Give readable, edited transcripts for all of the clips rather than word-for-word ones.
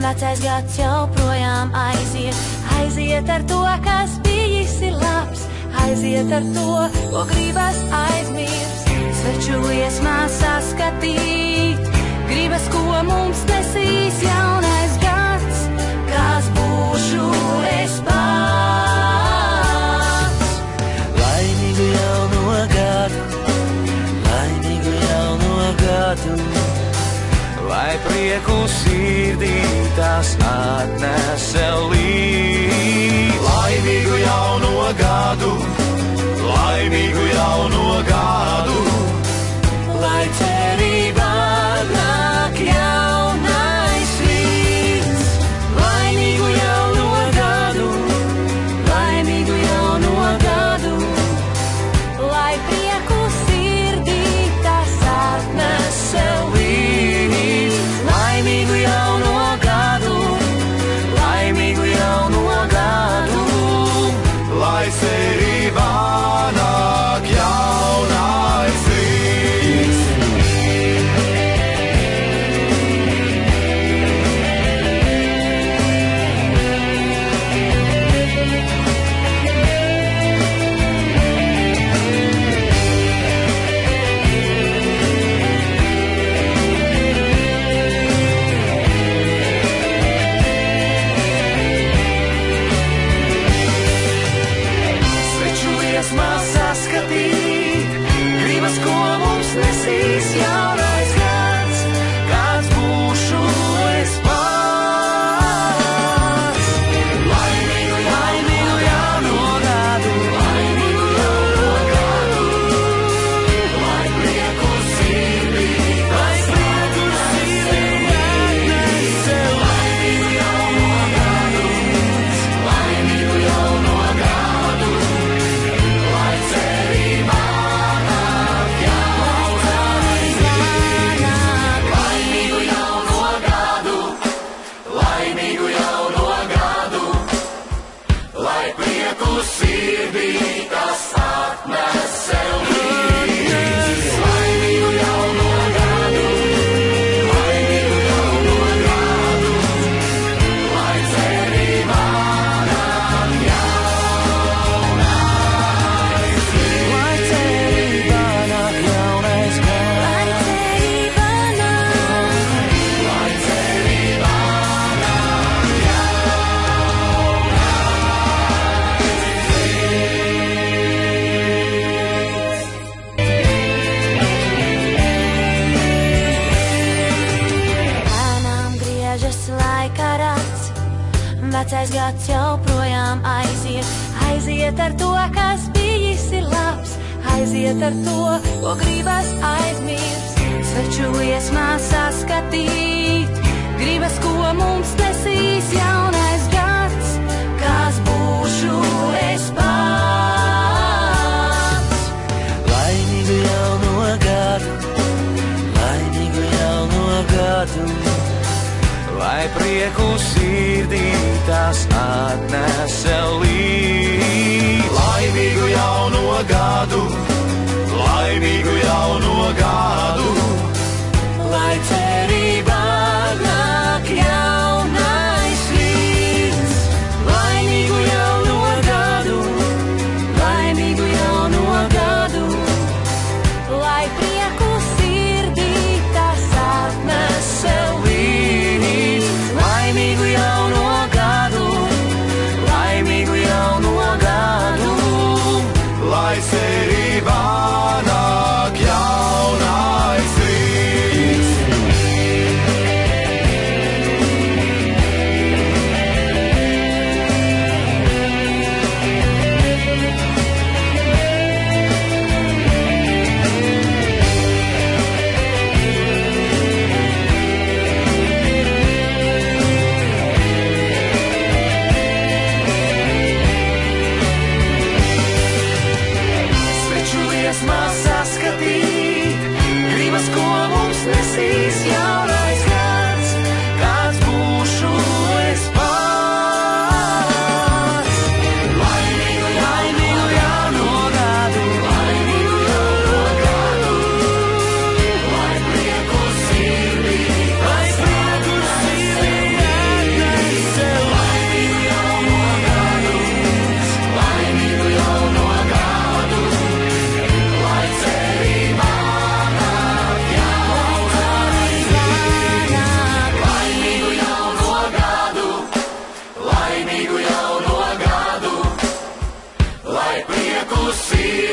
Vecais gads joprojām aiziet, aiziet ar to, kas bijis ir labs, aiziet ar to, ko gribas aizmirst. Sveču liesmās saskatīt, gribas, ko mums nesīs jaunais gads, kas būšu es pats. Laimīgu jauno gadu, laimīgu jauno gadu, lai prieku sirdī tas atnes sev līdz. Laimīgu jauno gadu, laimīgu jauno gadu, lai cerībā nāk jaunais rīts. Laimīgu jauno gadu, laimīgu jauno gadu, lai prieku sirdī tas atnes sev līdz. Laimīgu jauno gadu, laimīgu jauno gadu, lai cerībā nāk jaunais rīts. Sveču liesmās saskatīt, gribas, ko mums nesīs jaunais gads, kāds būšu es pats. Laimīgu jauno gadu, laimīgu jauno gadu, lai prieku sirdī, lai prieku sirdī atnes sev. Laimīgu jauno gadu, laimīgu jauno gadu, lai cerībā nāk jaunais rīts. Laimīgu jauno gadu, laimīgu jauno gadu, lai prieku sirdī tas atnes sev līdz. Laimīgu jauno gadu, laimīgu jauno gadu, lai cerībā nāk jaunais rīts. Lai cerībā nāk jaunais gads, Lai cerībā nāk, lai cerībā nāk lēnām griežas laika rats, vecais gads joprojām aiziet, aiziet ar to, kas bijis ir labs, aiziet ar to, ko gribas aizmirst. Sveču liesmās saskatīt, gribas, ko mums nesīs jaunais gads, kas būšu es pats. laimīgu jauno gadu, laimīgu jauno gadu, lai prieku sirdī tas atnes sev līdz. Laimīgu jauno gadu, laimīgu jauno gadu, lai cerībā nāk jaunais rīts. Laimīgu jauno gadu, laimīgu jauno gadu, Lai prieku sirdī tas atnes sev līdz. Laimīgu jauno gadu, laimīgu jauno gadu, lai cerībā nāk jaunais rīts.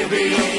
sievī.